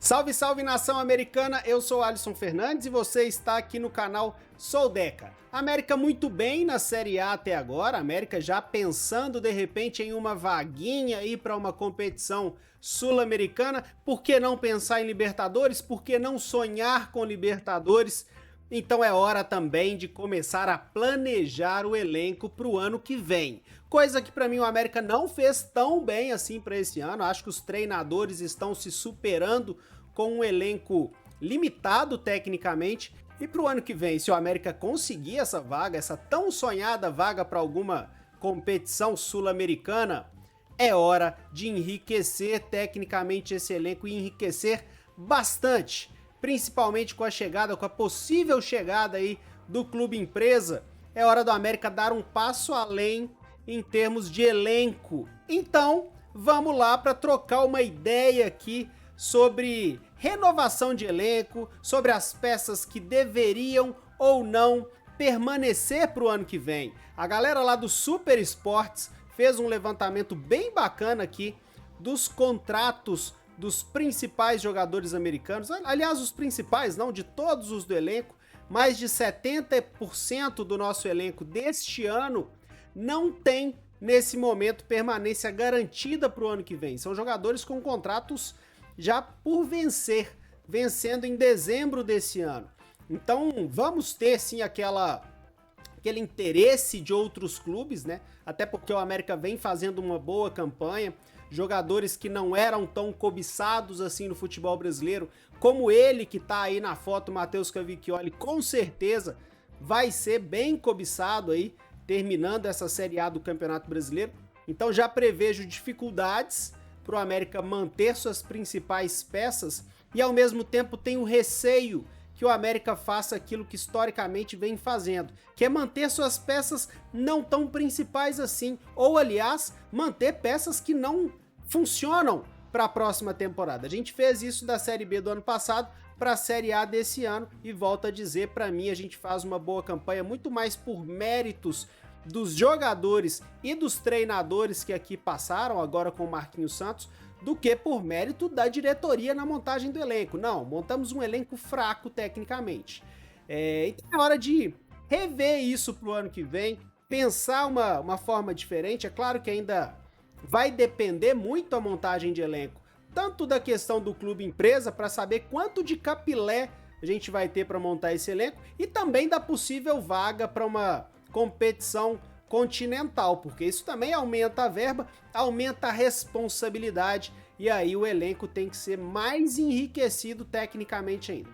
Salve, salve nação americana, eu sou Alisson Fernandes e você está aqui no canal Sou Deca. América muito bem na Série A até agora, América já pensando de repente em uma vaguinha aí para uma competição sul-americana. Por que não pensar em Libertadores? Por que não sonhar com Libertadores? Então é hora também de começar a planejar o elenco para o ano que vem. Coisa que para mim o América não fez tão bem assim para esse ano. Acho que os treinadores estão se superando com um elenco limitado tecnicamente. E para o ano que vem, se o América conseguir essa vaga, essa tão sonhada vaga para alguma competição sul-americana, é hora de enriquecer tecnicamente esse elenco e enriquecer bastante. Principalmente com a possível chegada aí do clube empresa, é hora do América dar um passo além em termos de elenco. Então, vamos lá para trocar uma ideia aqui sobre renovação de elenco, sobre as peças que deveriam ou não permanecer para o ano que vem. A galera lá do Super Esportes fez um levantamento bem bacana aqui dos contratos dos principais jogadores americanos, aliás, os principais, não de todos os do elenco, mais de 70% do nosso elenco deste ano não tem, nesse momento, permanência garantida para o ano que vem. São jogadores com contratos já por vencer, vencendo em dezembro desse ano. Então, vamos ter, sim, aquele interesse de outros clubes, né? Até porque o América vem fazendo uma boa campanha, jogadores que não eram tão cobiçados assim no futebol brasileiro, como ele que tá aí na foto, Matheus Cavicchioli, com certeza vai ser bem cobiçado aí, terminando essa Série A do Campeonato Brasileiro. Então já prevejo dificuldades para o América manter suas principais peças e ao mesmo tempo tenho receio que o América faça aquilo que historicamente vem fazendo, que é manter suas peças não tão principais assim, ou aliás, manter peças que não funcionam para a próxima temporada. A gente fez isso da Série B do ano passado para a Série A desse ano e volto a dizer, para mim a gente faz uma boa campanha muito mais por méritos dos jogadores e dos treinadores que aqui passaram, agora com o Marquinhos Santos, do que por mérito da diretoria na montagem do elenco. Não, montamos um elenco fraco tecnicamente. Então é hora de rever isso pro ano que vem, pensar uma forma diferente. É claro que ainda vai depender muito a montagem de elenco, tanto da questão do clube empresa, para saber quanto de capilé a gente vai ter para montar esse elenco, e também da possível vaga para uma competição continental, porque isso também aumenta a verba, aumenta a responsabilidade e aí o elenco tem que ser mais enriquecido tecnicamente ainda.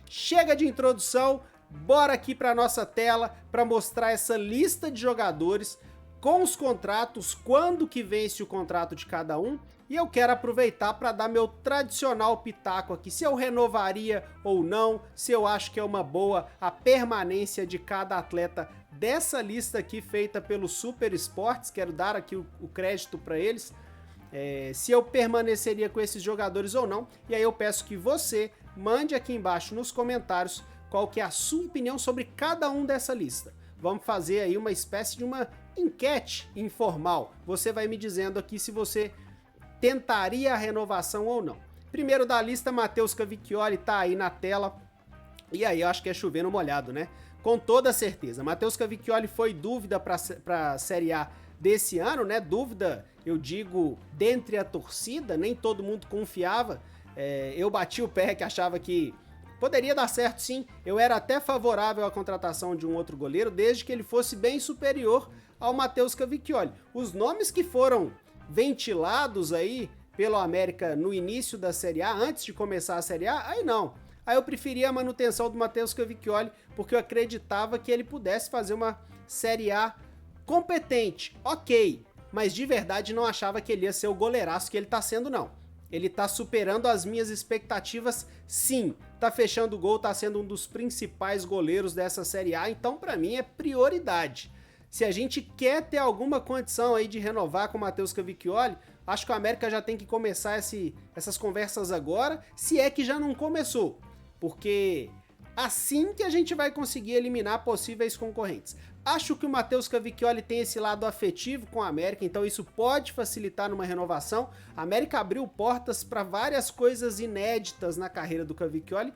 Chega de introdução, bora aqui para nossa tela para mostrar essa lista de jogadores com os contratos, quando que vence o contrato de cada um, e eu quero aproveitar para dar meu tradicional pitaco aqui, se eu renovaria ou não, se eu acho que é uma boa a permanência de cada atleta dessa lista aqui feita pelo Super Esportes. Quero dar aqui o crédito para eles, se eu permaneceria com esses jogadores ou não, e aí eu peço que você mande aqui embaixo nos comentários qual que é a sua opinião sobre cada um dessa lista. Vamos fazer aí uma espécie de uma enquete informal. Você vai me dizendo aqui se você tentaria a renovação ou não. Primeiro da lista, Matheus Cavicchioli tá aí na tela. E aí, eu acho que é chover no molhado, né? Com toda certeza. Matheus Cavicchioli foi dúvida para a Série A desse ano, né? Dúvida, eu digo, dentre a torcida, nem todo mundo confiava. Eu bati o pé que achava que poderia dar certo, sim. Eu era até favorável à contratação de um outro goleiro, desde que ele fosse bem superior ao Matheus Cavicchioli. Os nomes que foram ventilados aí pelo América no início da Série A, antes de começar a Série A, aí não. Aí eu preferia a manutenção do Matheus Cavicchioli, porque eu acreditava que ele pudesse fazer uma Série A competente, ok, mas de verdade não achava que ele ia ser o goleiraço que ele tá sendo, não. Ele tá superando as minhas expectativas, sim. Tá fechando o gol, tá sendo um dos principais goleiros dessa Série A, então pra mim é prioridade. Se a gente quer ter alguma condição aí de renovar com o Matheus Cavicchioli, acho que o América já tem que começar essas conversas agora, se é que já não começou. Porque Assim que a gente vai conseguir eliminar possíveis concorrentes. Acho que o Matheus Cavicchioli tem esse lado afetivo com a América, então isso pode facilitar numa renovação. A América abriu portas para várias coisas inéditas na carreira do Cavicchioli,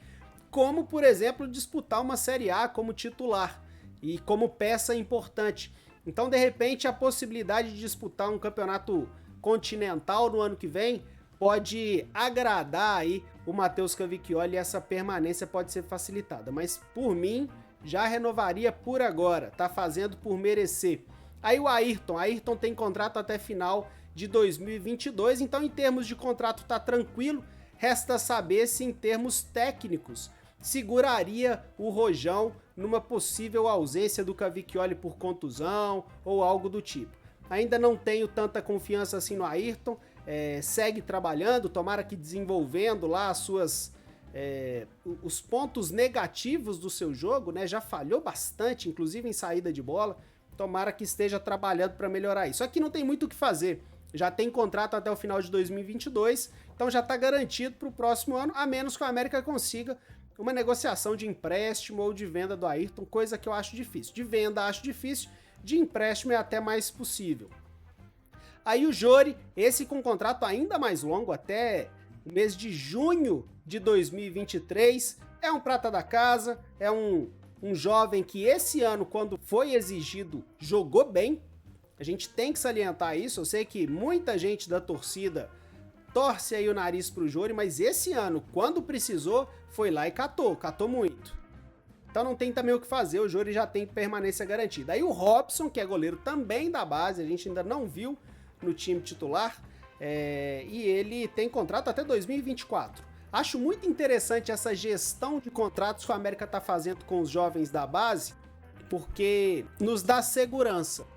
como, por exemplo, disputar uma Série A como titular e como peça importante. Então, de repente, a possibilidade de disputar um campeonato continental no ano que vem pode agradar aí o Matheus Cavicchioli e essa permanência pode ser facilitada. Mas, por mim, já renovaria por agora, tá fazendo por merecer. Aí o Ayrton tem contrato até final de 2022, então em termos de contrato tá tranquilo, resta saber se em termos técnicos seguraria o Rojão numa possível ausência do Cavicchioli por contusão ou algo do tipo. Ainda não tenho tanta confiança assim no Ayrton, segue trabalhando, tomara que desenvolvendo lá os pontos negativos do seu jogo, né? Já falhou bastante, inclusive em saída de bola, tomara que esteja trabalhando para melhorar isso. Aqui não tem muito o que fazer, já tem contrato até o final de 2022, então já está garantido para o próximo ano, a menos que o América consiga uma negociação de empréstimo ou de venda do Ayrton, coisa que eu acho difícil. De venda acho difícil, de empréstimo é até mais possível. Aí o Jori, esse com contrato ainda mais longo, até o mês de junho de 2023, é um prata da casa, é um jovem que esse ano, quando foi exigido, jogou bem. A gente tem que salientar isso, eu sei que muita gente da torcida torce aí o nariz pro Jori, mas esse ano, quando precisou, foi lá e catou muito. Então não tem também o que fazer, o Jori já tem permanência garantida. Aí o Robson, que é goleiro também da base, a gente ainda não viu no time titular, e ele tem contrato até 2024. Acho muito interessante essa gestão de contratos que o América tá fazendo com os jovens da base, porque nos dá segurança.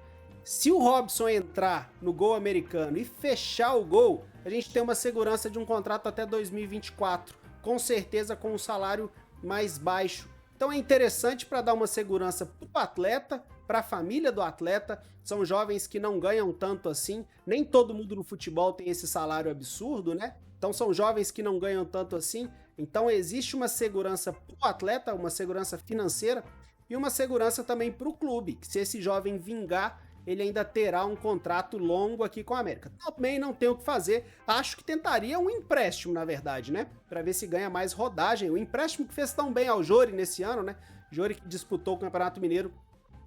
Se o Robson entrar no gol americano e fechar o gol, a gente tem uma segurança de um contrato até 2024, com certeza com um salário mais baixo. Então é interessante para dar uma segurança para o atleta, para a família do atleta. São jovens que não ganham tanto assim, nem todo mundo no futebol tem esse salário absurdo, né? Então são jovens que não ganham tanto assim, então existe uma segurança para o atleta, uma segurança financeira e uma segurança também para o clube, que se esse jovem vingar, ele ainda terá um contrato longo aqui com a América. Também não tem o que fazer, acho que tentaria um empréstimo, na verdade, né? Para ver se ganha mais rodagem. O empréstimo que fez tão bem ao Jori nesse ano, né? Jori que disputou o Campeonato Mineiro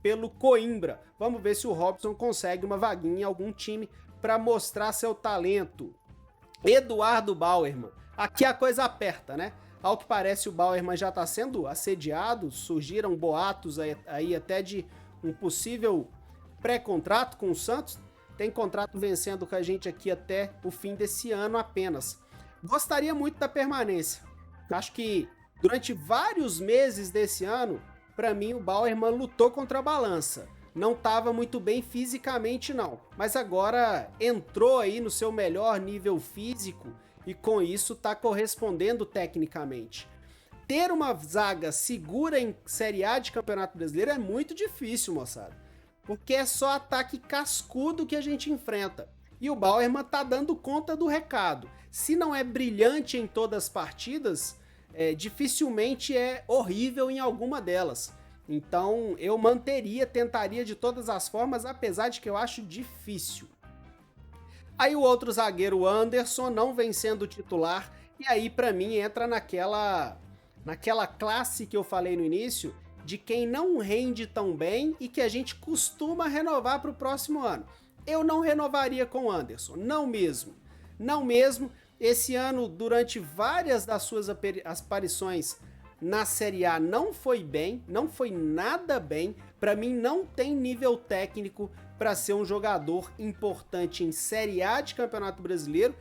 pelo Coimbra. Vamos ver se o Robson consegue uma vaguinha em algum time para mostrar seu talento. Eduardo Bauerman. Aqui a coisa aperta, né? Ao que parece, o Bauerman já está sendo assediado, surgiram boatos aí até de um possível pré-contrato com o Santos, tem contrato vencendo com a gente aqui até o fim desse ano apenas. Gostaria muito da permanência. Acho que durante vários meses desse ano, para mim o Bauerman lutou contra a balança. Não estava muito bem fisicamente não, mas agora entrou aí no seu melhor nível físico e com isso está correspondendo tecnicamente. Ter uma zaga segura em Série A de Campeonato Brasileiro é muito difícil, moçada. Porque é só ataque cascudo que a gente enfrenta. E o Bauerman tá dando conta do recado. Se não é brilhante em todas as partidas, dificilmente é horrível em alguma delas. Então eu tentaria de todas as formas, apesar de que eu acho difícil. Aí o outro zagueiro, o Anderson, não vem sendo titular. E aí pra mim entra naquela classe que eu falei no início, de quem não rende tão bem e que a gente costuma renovar para o próximo ano. Eu não renovaria com o Anderson, não mesmo. Esse ano, durante várias das suas aparições na Série A, não foi bem, não foi nada bem. Para mim, não tem nível técnico para ser um jogador importante em Série A de Campeonato Brasileiro.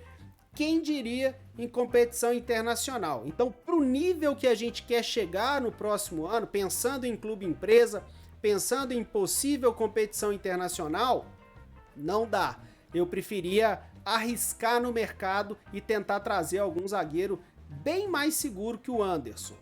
Quem diria em competição internacional? Então, para o nível que a gente quer chegar no próximo ano, pensando em clube empresa, pensando em possível competição internacional, não dá. Eu preferia arriscar no mercado e tentar trazer algum zagueiro bem mais seguro que o Anderson.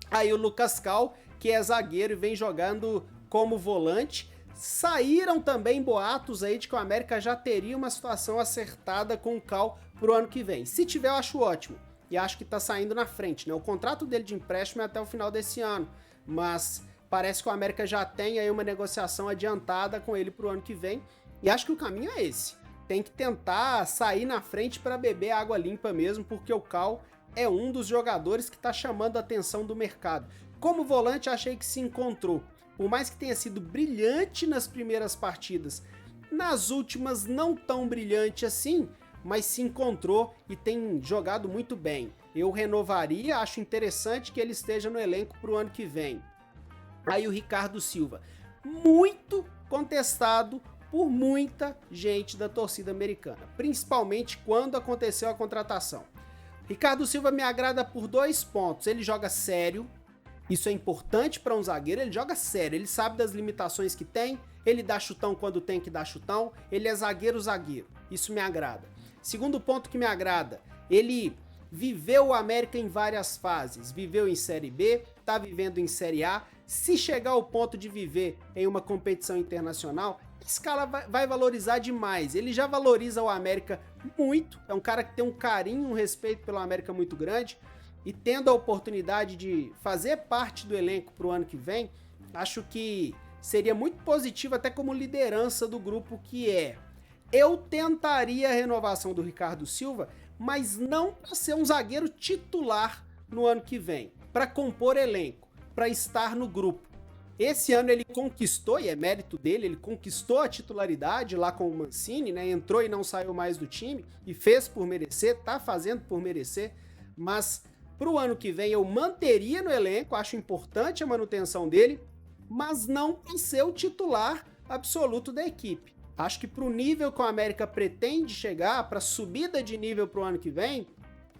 Aí o Lucas Cal, que é zagueiro e vem jogando como volante. Saíram também boatos aí de que o América já teria uma situação acertada com o Cal pro ano que vem. Se tiver, eu acho ótimo. e acho que tá saindo na frente, né? O contrato dele de empréstimo é até o final desse ano, mas parece que o América já tem aí uma negociação adiantada com ele pro ano que vem, e acho que o caminho é esse. Tem que tentar sair na frente para beber água limpa mesmo, porque o Cal é um dos jogadores que está chamando a atenção do mercado. Como volante, achei que se encontrou. Por mais que tenha sido brilhante nas primeiras partidas, nas últimas não tão brilhante assim, mas se encontrou e tem jogado muito bem. Eu renovaria, acho interessante que ele esteja no elenco para o ano que vem. Aí o Ricardo Silva, muito contestado por muita gente da torcida americana, principalmente quando aconteceu a contratação. Ricardo Silva me agrada por 2 pontos. Ele joga sério, isso é importante para um zagueiro, ele joga sério, ele sabe das limitações que tem, ele dá chutão quando tem que dar chutão, ele é zagueiro, isso me agrada. Segundo ponto que me agrada, ele viveu o América em várias fases, viveu em Série B, tá vivendo em Série A, se chegar ao ponto de viver em uma competição internacional, esse cara vai valorizar demais. Ele já valoriza o América muito, é um cara que tem um carinho, um respeito pelo América muito grande, e tendo a oportunidade de fazer parte do elenco para o ano que vem, acho que seria muito positivo até como liderança do grupo que é. Eu tentaria a renovação do Ricardo Silva, mas não para ser um zagueiro titular no ano que vem, para compor elenco, para estar no grupo. Esse ano ele conquistou, e é mérito dele, ele conquistou a titularidade lá com o Mancini, né? Entrou e não saiu mais do time, e fez por merecer, tá fazendo por merecer, mas pro ano que vem eu manteria no elenco, acho importante a manutenção dele, mas não para ser o titular absoluto da equipe. Acho que pro nível que o América pretende chegar, pra subida de nível pro ano que vem,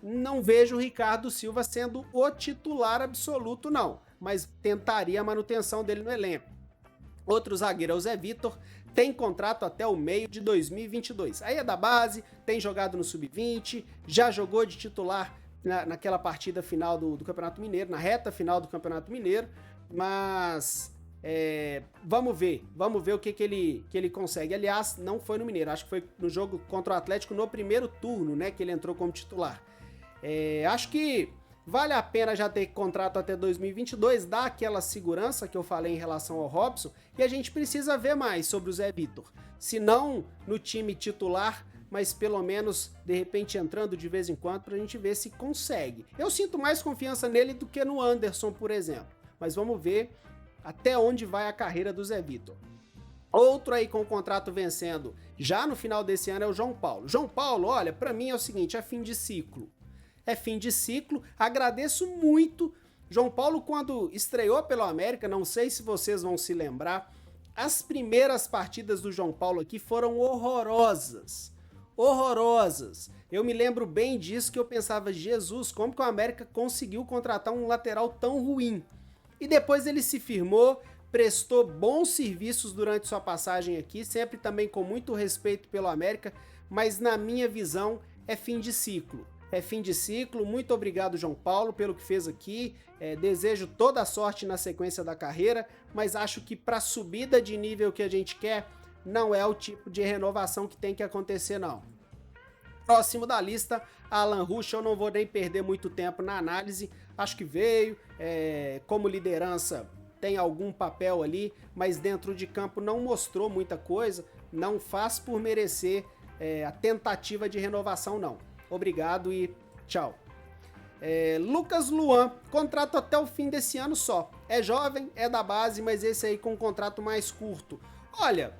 não vejo o Ricardo Silva sendo o titular absoluto, não. Mas tentaria a manutenção dele no elenco. Outro zagueiro é o Zé Vitor, tem contrato até o meio de 2022. Aí é da base, tem jogado no Sub-20, já jogou de titular naquela partida final do Campeonato Mineiro, na reta final do Campeonato Mineiro, mas vamos ver o que ele consegue. Aliás, não foi no Mineiro, acho que foi no jogo contra o Atlético no primeiro turno, né, que ele entrou como titular. Acho que vale a pena já ter contrato até 2022, dá aquela segurança que eu falei em relação ao Robson, e a gente precisa ver mais sobre o Zé Vitor. Se não no time titular, mas pelo menos, de repente, entrando de vez em quando, pra gente ver se consegue. Eu sinto mais confiança nele do que no Anderson, por exemplo. Mas vamos ver até onde vai a carreira do Zé Vitor. Outro aí com o contrato vencendo já no final desse ano é o João Paulo. João Paulo, olha, pra mim é o seguinte, é fim de ciclo. É fim de ciclo, agradeço muito. João Paulo, quando estreou pelo América, não sei se vocês vão se lembrar, as primeiras partidas do João Paulo aqui foram horrorosas. Horrorosas. Eu me lembro bem disso, que eu pensava, Jesus, como que o América conseguiu contratar um lateral tão ruim? E depois ele se firmou, prestou bons serviços durante sua passagem aqui, sempre também com muito respeito pelo América, mas na minha visão é fim de ciclo. É fim de ciclo, muito obrigado João Paulo pelo que fez aqui, desejo toda a sorte na sequência da carreira, mas acho que para a subida de nível que a gente quer, não é o tipo de renovação que tem que acontecer não. Próximo da lista, Alan Rusch, eu não vou nem perder muito tempo na análise, acho que veio, como liderança tem algum papel ali, mas dentro de campo não mostrou muita coisa, não faz por merecer a tentativa de renovação não. Obrigado e tchau. Lucas Luan, contrato até o fim desse ano só. É jovem, é da base, mas esse aí com um contrato mais curto. Olha,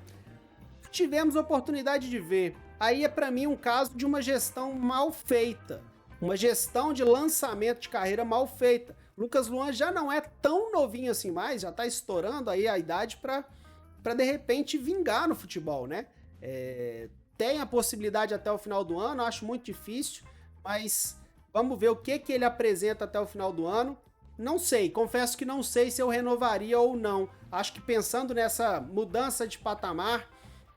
tivemos a oportunidade de ver. Aí é pra mim um caso de uma gestão mal feita. Uma gestão de lançamento de carreira mal feita. Lucas Luan já não é tão novinho assim mais, já tá estourando aí a idade pra de repente vingar no futebol, né? Tem a possibilidade até o final do ano, acho muito difícil, mas vamos ver o que ele apresenta até o final do ano. Não sei, confesso que não sei se eu renovaria ou não. Acho que pensando nessa mudança de patamar,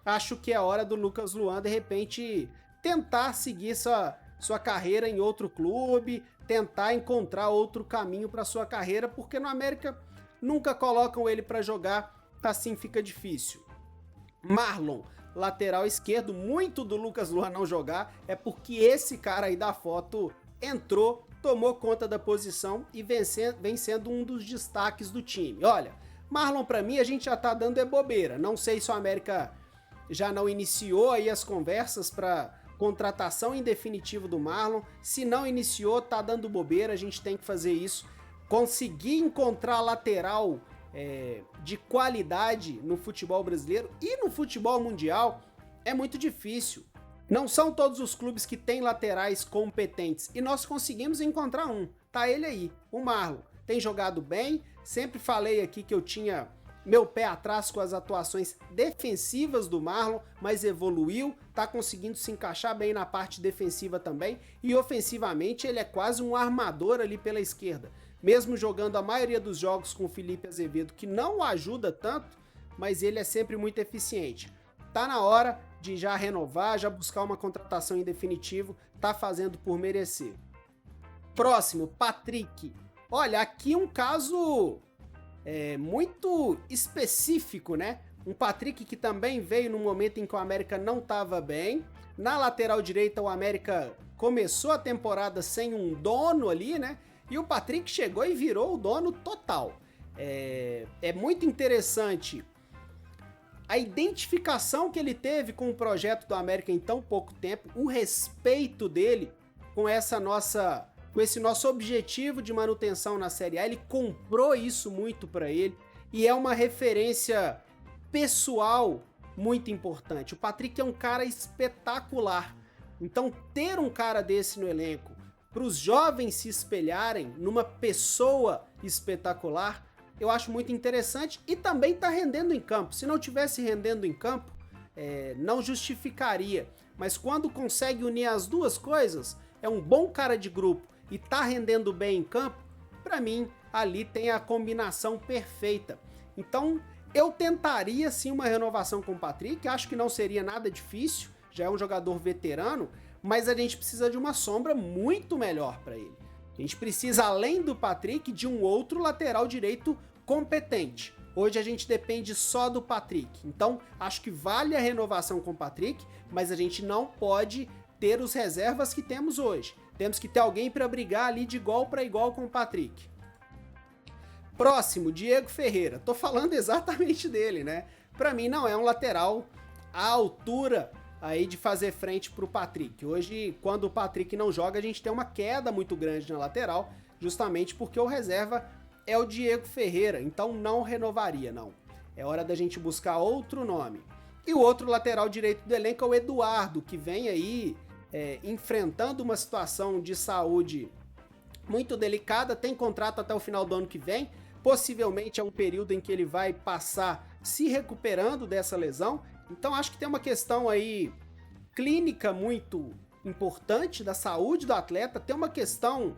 acho que é hora do Lucas Luan, de repente, tentar seguir sua carreira em outro clube, tentar encontrar outro caminho para sua carreira, porque no América nunca colocam ele para jogar, assim fica difícil. Marlon, lateral esquerdo, muito do Lucas Luan não jogar é porque esse cara aí da foto entrou, tomou conta da posição e vem sendo um dos destaques do time. Olha, Marlon, pra mim, a gente já tá dando bobeira. Não sei se o América já não iniciou aí as conversas para contratação em definitivo do Marlon. Se não iniciou, tá dando bobeira, a gente tem que fazer isso. Conseguir encontrar lateral de qualidade no futebol brasileiro e no futebol mundial é muito difícil. Não são todos os clubes que têm laterais competentes e nós conseguimos encontrar um. Tá ele aí, o Marlon. Tem jogado bem, sempre falei aqui que eu tinha meu pé atrás com as atuações defensivas do Marlon, mas evoluiu, tá conseguindo se encaixar bem na parte defensiva também e ofensivamente ele é quase um armador ali pela esquerda. Mesmo jogando a maioria dos jogos com o Felipe Azevedo, que não o ajuda tanto, mas ele é sempre muito eficiente. Tá na hora de já renovar, já buscar uma contratação em definitivo, tá fazendo por merecer. Próximo, Patrick. Olha, aqui um caso muito específico, né? Um Patrick que também veio no momento em que o América não estava bem. Na lateral direita, o América começou a temporada sem um dono ali, né? E o Patrick chegou e virou o dono total. É muito interessante a identificação que ele teve com o projeto do América em tão pouco tempo, o respeito dele com esse nosso objetivo de manutenção na Série A. Ele comprou isso muito para ele e é uma referência pessoal muito importante. O Patrick é um cara espetacular. Então, ter um cara desse no elenco, para os jovens se espelharem numa pessoa espetacular, eu acho muito interessante e também tá rendendo em campo. Se não tivesse rendendo em campo, não justificaria. Mas quando consegue unir as duas coisas, é um bom cara de grupo e tá rendendo bem em campo, para mim, ali tem a combinação perfeita. Então, eu tentaria sim uma renovação com o Patrick, acho que não seria nada difícil, já é um jogador veterano, mas a gente precisa de uma sombra muito melhor para ele. A gente precisa, além do Patrick, de um outro lateral direito competente. Hoje a gente depende só do Patrick, então acho que vale a renovação com o Patrick, mas a gente não pode ter os reservas que temos hoje. Temos que ter alguém para brigar ali de igual para igual com o Patrick. Próximo, Diego Ferreira. Tô falando exatamente dele, né? Para mim não é um lateral à altura aí de fazer frente pro Patrick. Hoje, quando o Patrick não joga, a gente tem uma queda muito grande na lateral, justamente porque o reserva é o Diego Ferreira, então não renovaria, não. É hora da gente buscar outro nome. E o outro lateral direito do elenco é o Eduardo, que vem aí enfrentando uma situação de saúde muito delicada, tem contrato até o final do ano que vem, possivelmente é um período em que ele vai passar se recuperando dessa lesão, então acho que tem uma questão aí clínica muito importante da saúde do atleta, tem uma questão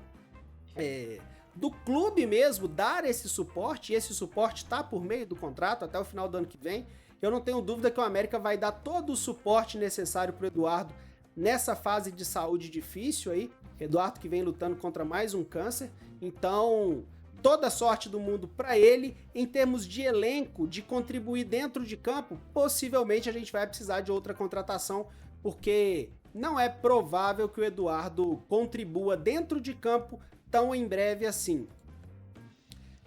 do clube mesmo dar esse suporte, e esse suporte está por meio do contrato até o final do ano que vem. Eu não tenho dúvida que o América vai dar todo o suporte necessário para o Eduardo nessa fase de saúde difícil aí. Eduardo que vem lutando contra mais um câncer, então toda a sorte do mundo para ele. Em termos de elenco, de contribuir dentro de campo, possivelmente a gente vai precisar de outra contratação, porque não é provável que o Eduardo contribua dentro de campo tão em breve assim.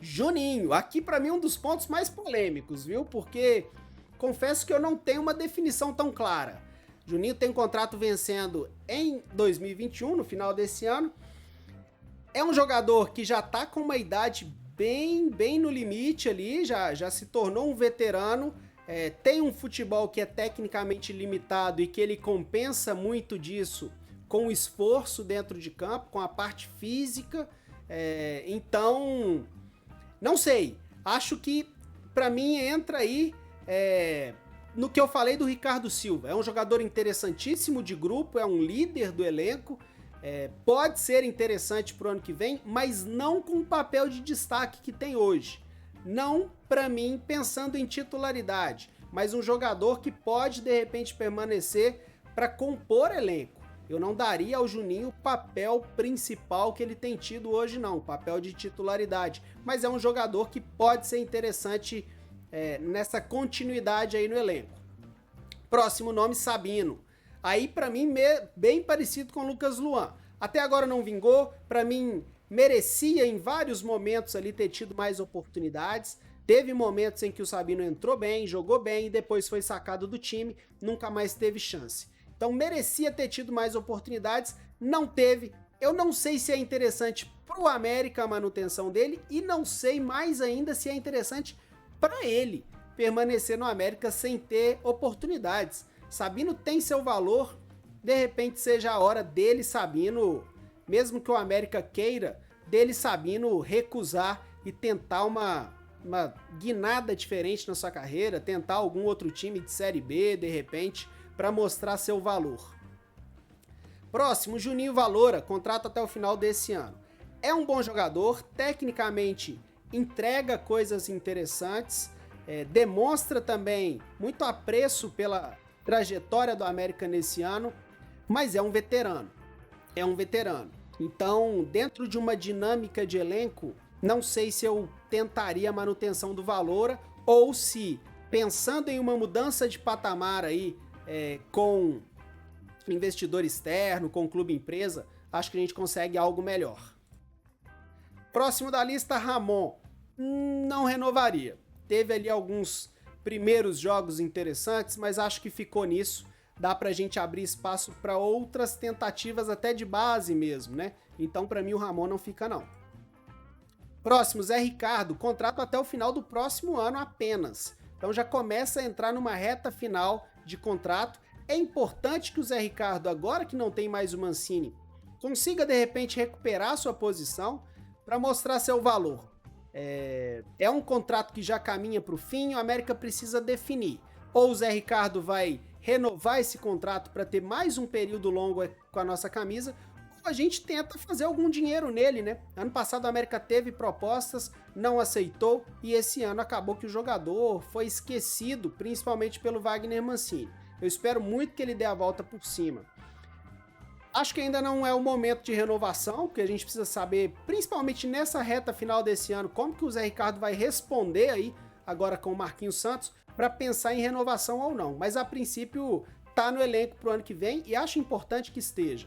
Juninho, aqui para mim um dos pontos mais polêmicos, viu? Porque confesso que eu não tenho uma definição tão clara. Juninho tem contrato vencendo em 2021, no final desse ano. É um jogador que já tá com uma idade bem no limite ali, já se tornou um veterano, tem um futebol que é tecnicamente limitado e que ele compensa muito disso com o esforço dentro de campo, com a parte física, então, não sei, acho que para mim entra aí no que eu falei do Ricardo Silva. É um jogador interessantíssimo de grupo, é um líder do elenco, pode ser interessante pro ano que vem, mas não com o papel de destaque que tem hoje. Não, para mim, pensando em titularidade, mas um jogador que pode, de repente, permanecer para compor elenco. Eu não daria ao Juninho o papel principal que ele tem tido hoje, não, o papel de titularidade. Mas é um jogador que pode ser interessante nessa continuidade aí no elenco. Próximo nome, Sabino. Aí, para mim, bem parecido com o Lucas Luan. Até agora não vingou, para mim merecia em vários momentos ali ter tido mais oportunidades. Teve momentos em que o Sabino entrou bem, jogou bem e depois foi sacado do time, nunca mais teve chance. Então merecia ter tido mais oportunidades, não teve. Eu não sei se é interessante pro América a manutenção dele e não sei mais ainda se é interessante para ele permanecer no América sem ter oportunidades. Sabino tem seu valor, de repente seja a hora dele, Sabino, mesmo que o América queira, dele, Sabino, recusar e tentar uma guinada diferente na sua carreira, tentar algum outro time de Série B, de repente, para mostrar seu valor. Próximo, Juninho Valora, contrato até o final desse ano. É um bom jogador, tecnicamente entrega coisas interessantes, demonstra também muito apreço pela trajetória do América nesse ano, mas é um veterano. Então, dentro de uma dinâmica de elenco, não sei se eu tentaria a manutenção do Valora ou se, pensando em uma mudança de patamar aí, com investidor externo, com clube empresa, acho que a gente consegue algo melhor. Próximo da lista, Ramon. Não renovaria. Teve ali alguns primeiros jogos interessantes, mas acho que ficou nisso. Dá pra gente abrir espaço para outras tentativas até de base mesmo, né? Então, pra mim, o Ramon não fica, não. Próximo, Zé Ricardo. Contrato até o final do próximo ano apenas. Então, já começa a entrar numa reta final de contrato. É importante que o Zé Ricardo, agora que não tem mais o Mancini, consiga, de repente, recuperar sua posição para mostrar seu valor. É um contrato que já caminha para o fim, o América precisa definir. Ou o Zé Ricardo vai renovar esse contrato para ter mais um período longo com a nossa camisa, ou a gente tenta fazer algum dinheiro nele, né? Ano passado o América teve propostas, não aceitou, e esse ano acabou que o jogador foi esquecido, principalmente pelo Wagner Mancini. Eu espero muito que ele dê a volta por cima. Acho que ainda não é o momento de renovação, porque a gente precisa saber, principalmente nessa reta final desse ano, como que o Zé Ricardo vai responder aí, agora com o Marquinhos Santos, para pensar em renovação ou não. Mas a princípio tá no elenco pro ano que vem e acho importante que esteja.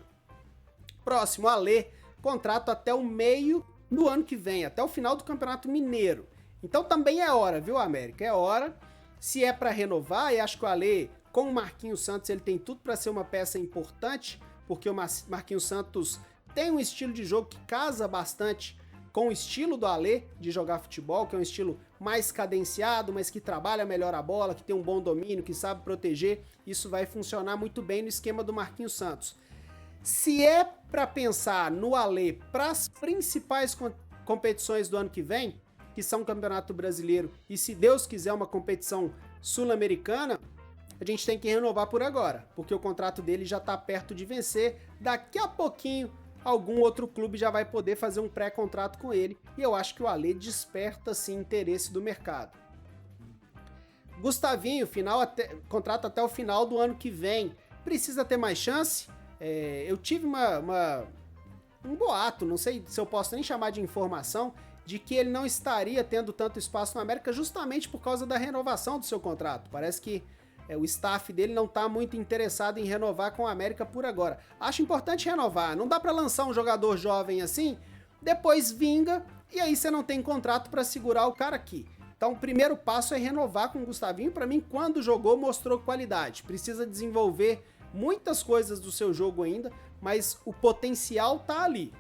Próximo, Alê, contrato até o meio do ano que vem, até o final do Campeonato Mineiro. Então também é hora, viu, América? É hora. Se é para renovar, e acho que o Alê, com o Marquinhos Santos, ele tem tudo para ser uma peça importante, porque o Marquinhos Santos tem um estilo de jogo que casa bastante com o estilo do Alê de jogar futebol, que é um estilo mais cadenciado, mas que trabalha melhor a bola, que tem um bom domínio, que sabe proteger. Isso vai funcionar muito bem no esquema do Marquinhos Santos. Se é para pensar no Alê para as principais competições do ano que vem, que são o Campeonato Brasileiro e, se Deus quiser, uma competição sul-americana, a gente tem que renovar por agora, porque o contrato dele já está perto de vencer. Daqui a pouquinho, algum outro clube já vai poder fazer um pré-contrato com ele, e eu acho que o Alê desperta, sim, interesse do mercado. Gustavinho, contrato até o final do ano que vem. Precisa ter mais chance? Eu tive um boato, não sei se eu posso nem chamar de informação, de que ele não estaria tendo tanto espaço no América justamente por causa da renovação do seu contrato. Parece que o staff dele não está muito interessado em renovar com o América por agora. Acho importante renovar. Não dá para lançar um jogador jovem assim, depois vinga e aí você não tem contrato para segurar o cara aqui. Então o primeiro passo é renovar com o Gustavinho. Para mim, quando jogou, mostrou qualidade. Precisa desenvolver muitas coisas do seu jogo ainda, mas o potencial tá ali.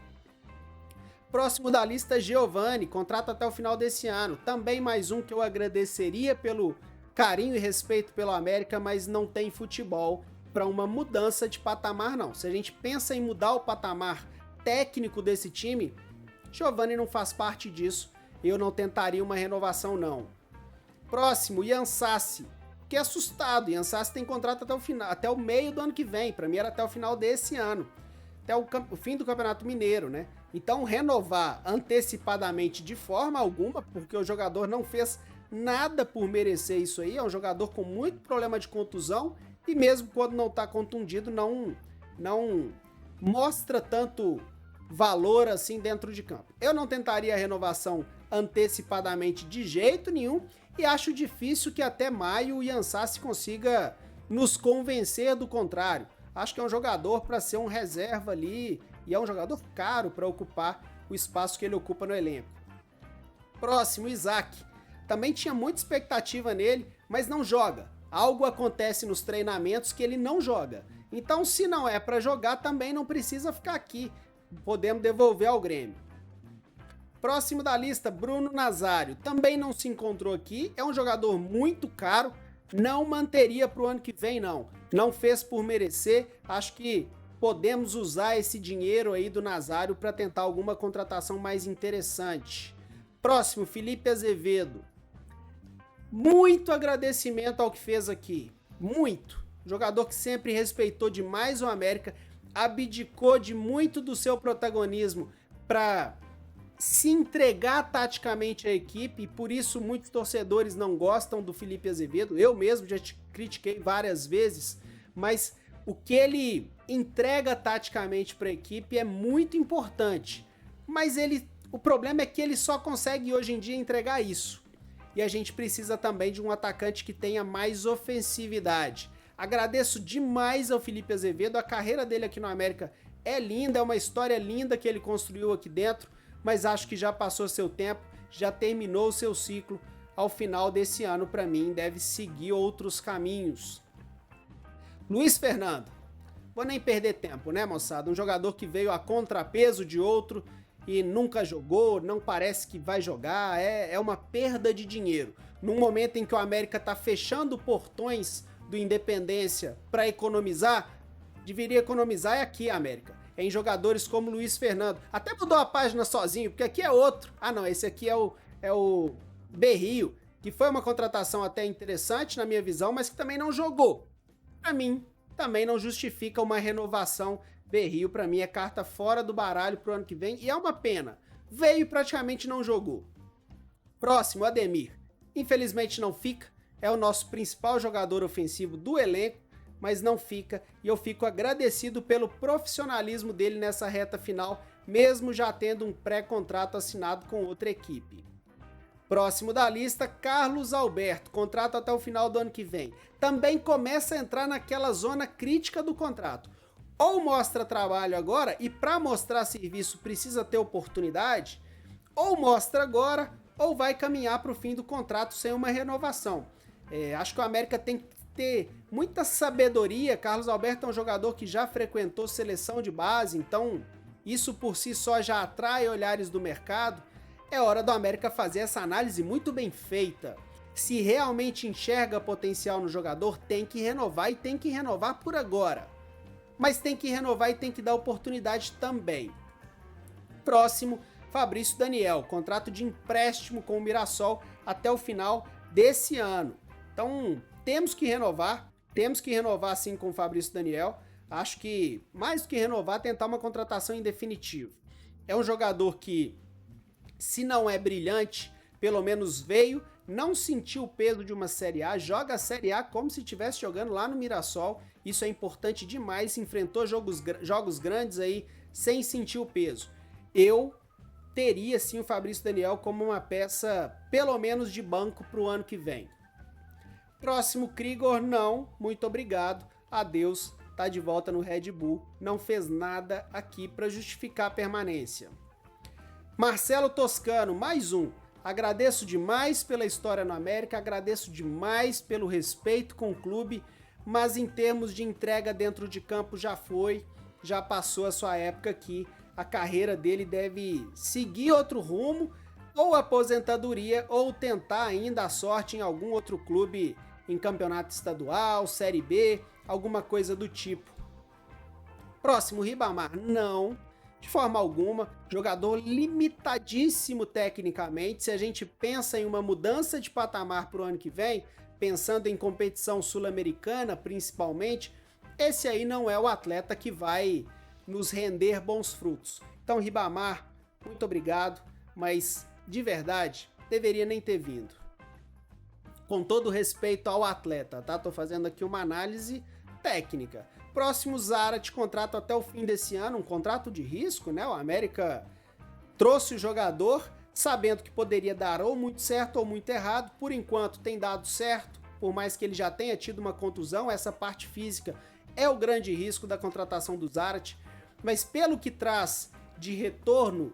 Próximo da lista, Giovani, contrato até o final desse ano. Também mais um que eu agradeceria pelo carinho e respeito pelo América, mas não tem futebol para uma mudança de patamar, não. Se a gente pensa em mudar o patamar técnico desse time, Giovani não faz parte disso. Eu não tentaria uma renovação, não. Próximo, Ian Sassi. Fiquei assustado. Ian Sassi tem contrato até o final, até o meio do ano que vem. Para mim era até o final desse ano. Até o fim do Campeonato Mineiro, né? Então renovar antecipadamente de forma alguma, porque o jogador não fez nada por merecer isso aí. É um jogador com muito problema de contusão e mesmo quando não está contundido, não mostra tanto valor assim dentro de campo. Eu não tentaria a renovação antecipadamente de jeito nenhum e acho difícil que até maio o Ian Sassi consiga nos convencer do contrário. Acho que é um jogador para ser um reserva ali e é um jogador caro para ocupar o espaço que ele ocupa no elenco. Próximo, Isaac. Também tinha muita expectativa nele, mas não joga. Algo acontece nos treinamentos que ele não joga. Então, se não é para jogar, também não precisa ficar aqui. Podemos devolver ao Grêmio. Próximo da lista, Bruno Nazário. Também não se encontrou aqui. É um jogador muito caro. Não manteria para o ano que vem, não. Não fez por merecer. Acho que podemos usar esse dinheiro aí do Nazário para tentar alguma contratação mais interessante. Próximo, Felipe Azevedo. Muito agradecimento ao que fez aqui. Muito. Jogador que sempre respeitou demais o América, abdicou de muito do seu protagonismo para se entregar taticamente à equipe, e por isso muitos torcedores não gostam do Felipe Azevedo. Eu mesmo já te critiquei várias vezes, mas o que ele entrega taticamente para a equipe é muito importante. Mas o problema é que ele só consegue hoje em dia entregar isso. E a gente precisa também de um atacante que tenha mais ofensividade. Agradeço demais ao Felipe Azevedo, a carreira dele aqui no América é linda, é uma história linda que ele construiu aqui dentro, mas acho que já passou seu tempo, já terminou o seu ciclo. Ao final desse ano, para mim, deve seguir outros caminhos. Luiz Fernando, vou nem perder tempo, né, moçada? Um jogador que veio a contrapeso de outro e nunca jogou, não parece que vai jogar, é uma perda de dinheiro. Num momento em que o América está fechando portões do Independência para economizar, deveria economizar aqui, América. Em jogadores como Luiz Fernando. Até mudou a página sozinho, porque aqui é outro. Ah, não, esse aqui é o Berrio, que foi uma contratação até interessante na minha visão, mas que também não jogou. Para mim, também não justifica uma renovação. Berrio, para mim, é carta fora do baralho pro ano que vem, e é uma pena. Veio e praticamente não jogou. Próximo, Ademir. Infelizmente não fica. É o nosso principal jogador ofensivo do elenco, mas não fica, e eu fico agradecido pelo profissionalismo dele nessa reta final, mesmo já tendo um pré-contrato assinado com outra equipe. Próximo da lista, Carlos Alberto, contrato até o final do ano que vem. Também começa a entrar naquela zona crítica do contrato. Ou mostra trabalho agora, e para mostrar serviço precisa ter oportunidade, ou mostra agora, ou vai caminhar para o fim do contrato sem uma renovação. Acho que o América tem que ter muita sabedoria. Carlos Alberto é um jogador que já frequentou seleção de base, então isso por si só já atrai olhares do mercado. É hora do América fazer essa análise muito bem feita. Se realmente enxerga potencial no jogador, tem que renovar, e tem que renovar por agora. Mas tem que renovar e tem que dar oportunidade também. Próximo, Fabrício Daniel, contrato de empréstimo com o Mirassol até o final desse ano. Então, temos que renovar sim com o Fabrício Daniel. Acho que, mais do que renovar, tentar uma contratação em definitivo. É um jogador que, se não é brilhante, pelo menos veio, não sentiu o peso de uma Série A, joga a Série A como se estivesse jogando lá no Mirassol. Isso é importante demais, enfrentou jogos grandes aí sem sentir o peso. Eu teria sim o Fabrício Daniel como uma peça, pelo menos de banco, para o ano que vem. Próximo, Krigor, não, muito obrigado, adeus, tá de volta no Red Bull, não fez nada aqui para justificar a permanência. Marcelo Toscano, mais um, agradeço demais pela história no América, agradeço demais pelo respeito com o clube, mas em termos de entrega dentro de campo já passou a sua época aqui, a carreira dele deve seguir outro rumo, ou aposentadoria, ou tentar ainda a sorte em algum outro clube em campeonato estadual, Série B, alguma coisa do tipo. Próximo, Ribamar, não, de forma alguma, jogador limitadíssimo tecnicamente. Se a gente pensa em uma mudança de patamar para o ano que vem, pensando em competição sul-americana principalmente, esse aí não é o atleta que vai nos render bons frutos. Então, Ribamar, muito obrigado, mas de verdade, deveria nem ter vindo. Com todo respeito ao atleta, tá? Tô fazendo aqui uma análise técnica. Próximo, Zárate, contrato até o fim desse ano, um contrato de risco, né? O América trouxe o jogador sabendo que poderia dar ou muito certo ou muito errado. Por enquanto tem dado certo, por mais que ele já tenha tido uma contusão, essa parte física é o grande risco da contratação do Zárate. mas pelo que traz de retorno,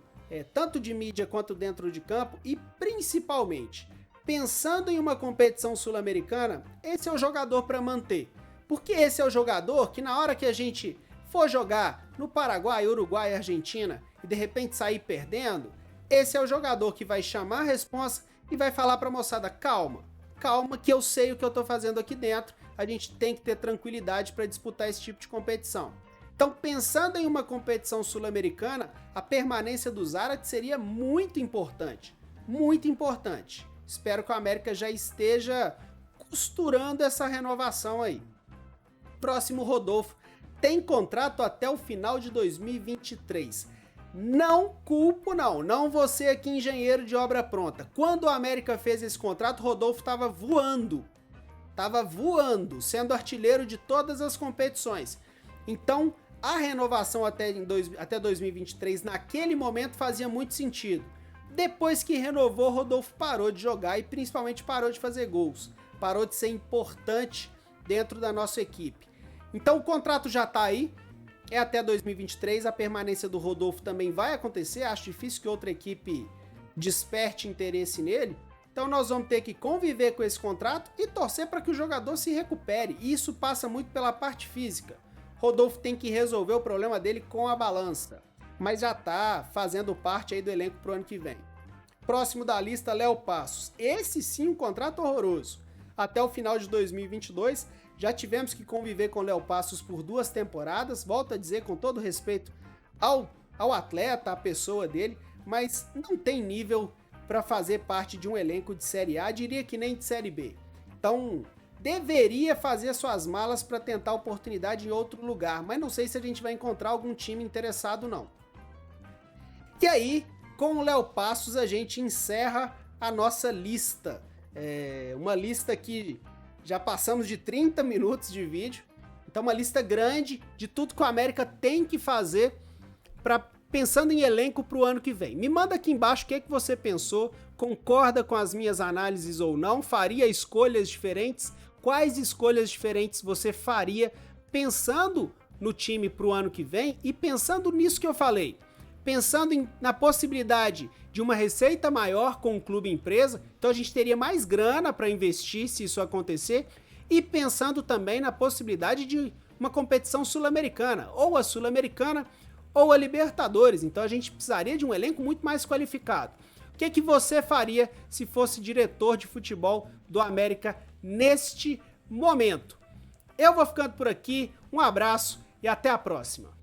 tanto de mídia quanto dentro de campo, e principalmente pensando em uma competição sul-americana, esse é o jogador para manter. Porque esse é o jogador que na hora que a gente for jogar no Paraguai, Uruguai e Argentina e de repente sair perdendo, esse é o jogador que vai chamar a responsa e vai falar para a moçada: calma, calma que eu sei o que eu tô fazendo aqui dentro, a gente tem que ter tranquilidade para disputar esse tipo de competição. Então, pensando em uma competição sul-americana, a permanência do Zárate seria muito importante, muito importante. Espero que o América já esteja costurando essa renovação aí. Próximo, Rodolfo tem contrato até o final de 2023. Não culpo, não você aqui, engenheiro de obra pronta. Quando o América fez esse contrato, Rodolfo estava voando, sendo artilheiro de todas as competições. Então, a renovação até 2023, naquele momento, fazia muito sentido. Depois que renovou, Rodolfo parou de jogar e principalmente parou de fazer gols. Parou de ser importante dentro da nossa equipe. Então o contrato já tá aí, é até 2023, a permanência do Rodolfo também vai acontecer, acho difícil que outra equipe desperte interesse nele. Então nós vamos ter que conviver com esse contrato e torcer para que o jogador se recupere. E isso passa muito pela parte física. Rodolfo tem que resolver o problema dele com a balança, mas já tá fazendo parte aí do elenco pro ano que vem. Próximo da lista, Léo Passos. Esse sim, um contrato horroroso. Até o final de 2022, já tivemos que conviver com Léo Passos por 2 temporadas, volto a dizer com todo respeito ao atleta, à pessoa dele, mas não tem nível para fazer parte de um elenco de Série A, diria que nem de Série B. Então, deveria fazer suas malas para tentar oportunidade em outro lugar, mas não sei se a gente vai encontrar algum time interessado não. E aí, com o Léo Passos, a gente encerra a nossa lista. Uma lista que já passamos de 30 minutos de vídeo, então uma lista grande de tudo que o América tem que fazer pensando em elenco para o ano que vem. Me manda aqui embaixo o que você pensou, concorda com as minhas análises ou não, faria escolhas diferentes, quais escolhas diferentes você faria pensando no time para o ano que vem e pensando nisso que eu falei, pensando na possibilidade de uma receita maior com o clube empresa, então a gente teria mais grana para investir se isso acontecer, e pensando também na possibilidade de uma competição sul-americana, ou a Sul-Americana ou a Libertadores, então a gente precisaria de um elenco muito mais qualificado. O que você faria se fosse diretor de futebol do América neste momento? Eu vou ficando por aqui, um abraço e até a próxima.